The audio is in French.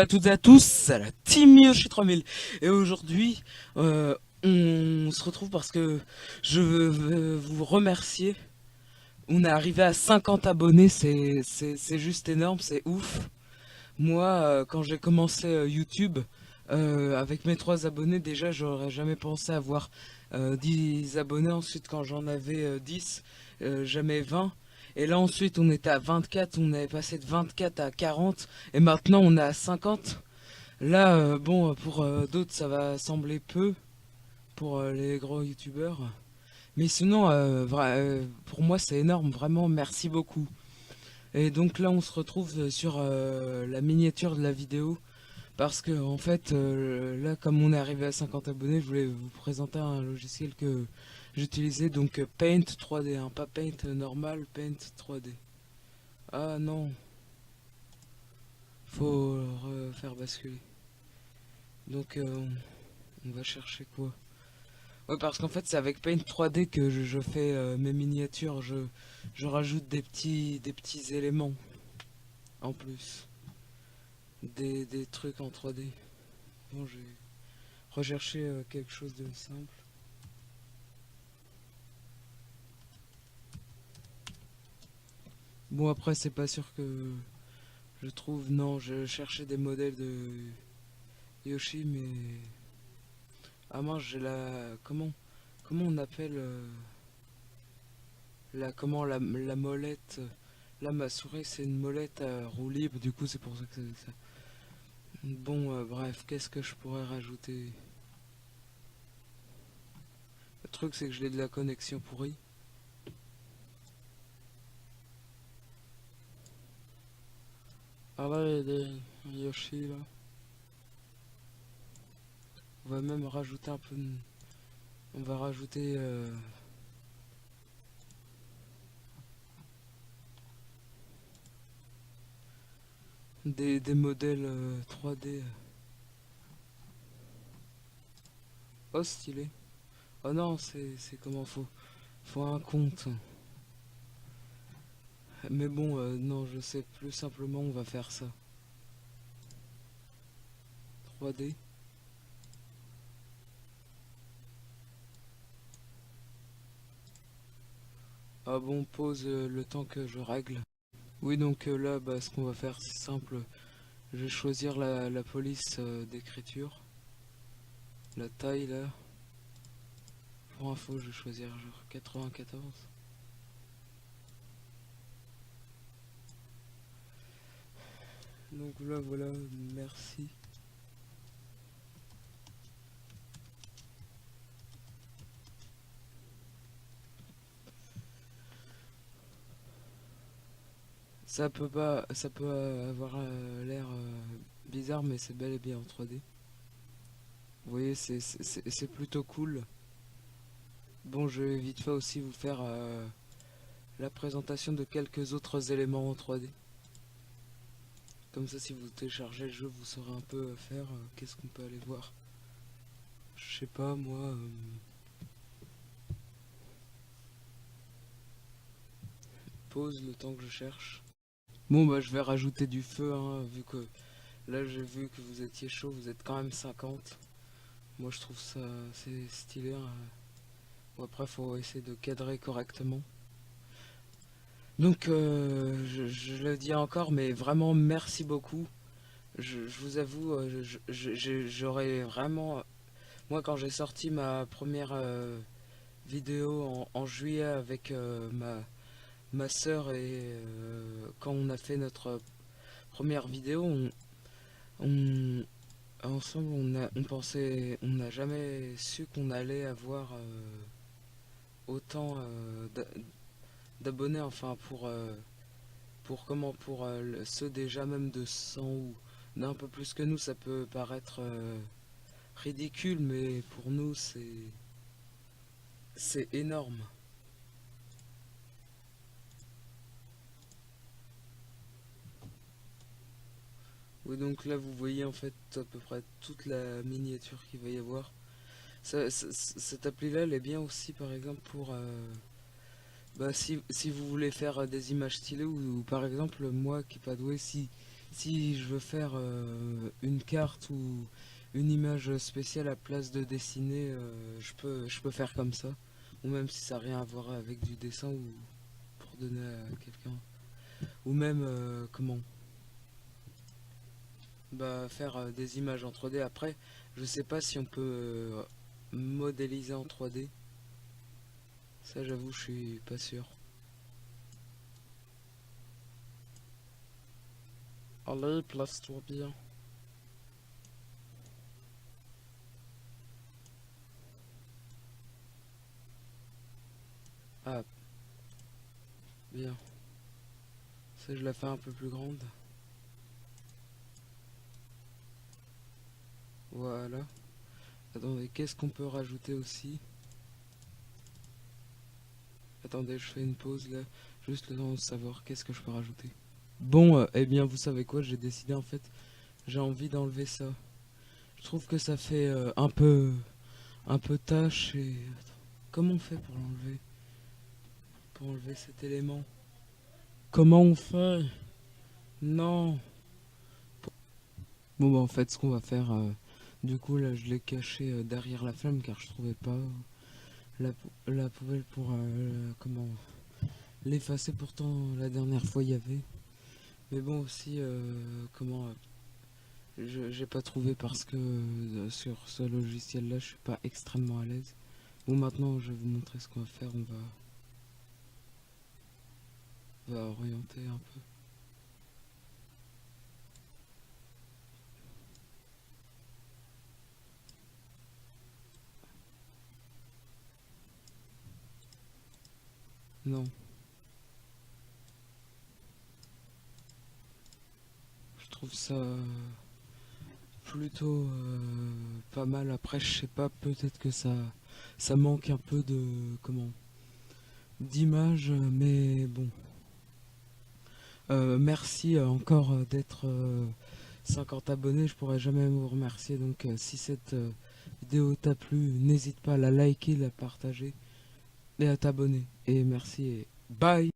à toutes et à tous, c'est la Team Yoshi 3000 et aujourd'hui on se retrouve parce que je veux vous remercier. On est arrivé à 50 abonnés, c'est juste énorme, c'est ouf. Moi quand j'ai commencé YouTube avec mes 3 abonnés déjà j'aurais jamais pensé avoir 10 abonnés. Ensuite quand j'en avais 10 jamais 20. Et là ensuite on était à 24, on est passé de 24 à 40 et maintenant on est à 50. Là bon pour d'autres ça va sembler peu pour les gros youtubeurs. Mais sinon pour moi c'est énorme, vraiment merci beaucoup. Et donc là on se retrouve sur la miniature de la vidéo. Parce que en fait, là, comme on est arrivé à 50 abonnés, je voulais vous présenter un logiciel que j'utilisais, donc Paint 3D, hein, pas Paint normal, Paint 3D. Ah non, faut refaire basculer. Donc on va chercher quoi? Ouais, parce qu'en fait c'est avec Paint 3D que je fais mes miniatures, je rajoute des petits éléments en plus, des trucs en 3D. Bon, je vais rechercher quelque chose de simple. Bon, après, c'est pas sûr que je trouve. Non, je cherchais des modèles de Yoshi, mais. Ah mince, j'ai la. Comment on appelle la molette. Là, ma souris, c'est une molette à roue libre, du coup, c'est pour ça que c'est ça. Bon, bref, qu'est-ce que je pourrais rajouter? Le truc, c'est que je l'ai de la connexion pourrie. Ah là, il y a des Yoshi, là. On va même rajouter un peu de. On va rajouter. Des modèles 3D. Oh, stylé. Oh non, c'est comment faut un compte. Mais bon, non, je sais plus simplement, on va faire ça. 3D. Ah bon, pause le temps que je règle. Oui, donc là, bah, ce qu'on va faire, c'est simple. Je vais choisir la police d'écriture. La taille, là. Pour info, je vais choisir genre 94. Donc là, voilà, merci. Ça peut avoir l'air bizarre, mais c'est bel et bien en 3D. Vous voyez, c'est plutôt cool. Bon, je vais vite fait aussi vous faire la présentation de quelques autres éléments en 3D. Comme ça, si vous téléchargez le jeu, vous saurez un peu faire. Qu'est-ce qu'on peut aller voir? Je sais pas, moi. Pause le temps que je cherche. Bon, bah, je vais rajouter du feu, hein, vu que là, j'ai vu que vous étiez chaud, vous êtes quand même 50. Moi, je trouve ça assez stylé, hein. Bon, après, faut essayer de cadrer correctement. Donc, je le dis encore, mais vraiment, merci beaucoup. Je vous avoue, j'aurais vraiment. Moi, quand j'ai sorti ma première vidéo en juillet avec ma soeur et quand on a fait notre première vidéo, on- ensemble, on pensait, on n'a jamais su qu'on allait avoir autant d'abonnés, enfin pour comment, pour ceux déjà même de 100 ou d'un peu plus que nous, ça peut paraître ridicule, mais pour nous, c'est énorme. Oui, donc là, vous voyez en fait à peu près toute la miniature qu'il va y avoir. Cette appli-là, elle est bien aussi, par exemple, pour bah, si vous voulez faire des images stylées ou par exemple, moi qui est pas doué, si Si je veux faire une carte ou une image spéciale à place de dessiner, je peux faire comme ça. Ou même si ça n'a rien à voir avec du dessin ou pour donner à quelqu'un. Ou même, comment bah, faire des images en 3D. Après, je sais pas si on peut modéliser en 3D. Ça, j'avoue, je suis pas sûr. Allez, place-toi bien. Ah, bien. Ça, je la fais un peu plus grande. Voilà. Attendez, qu'est-ce qu'on peut rajouter aussi? Attendez, je fais une pause là. Juste le temps de savoir qu'est-ce que je peux rajouter. Bon, eh bien, vous savez quoi? J'ai décidé en fait, j'ai envie d'enlever ça. Je trouve que ça fait un peu tâche et... Attends, comment on fait pour l'enlever? Pour enlever cet élément? Comment on fait? Non. Bon, bah en fait, ce qu'on va faire, du coup, là, je l'ai caché derrière la flamme car je trouvais pas la poubelle pour, comment, l'effacer. Pourtant, la dernière fois, il y avait. Mais bon, aussi, comment, j'ai pas trouvé parce que sur ce logiciel-là, je suis pas extrêmement à l'aise. Bon, maintenant, je vais vous montrer ce qu'on va faire. On va orienter un peu. Non, je trouve ça plutôt pas mal. Après, je sais pas, peut-être que ça manque un peu de comment d'image, mais bon. Merci encore d'être 50 abonnés. Je pourrais jamais vous remercier. Donc, si cette vidéo t'a plu, n'hésite pas à la liker, la partager et à t'abonner. Et merci et bye.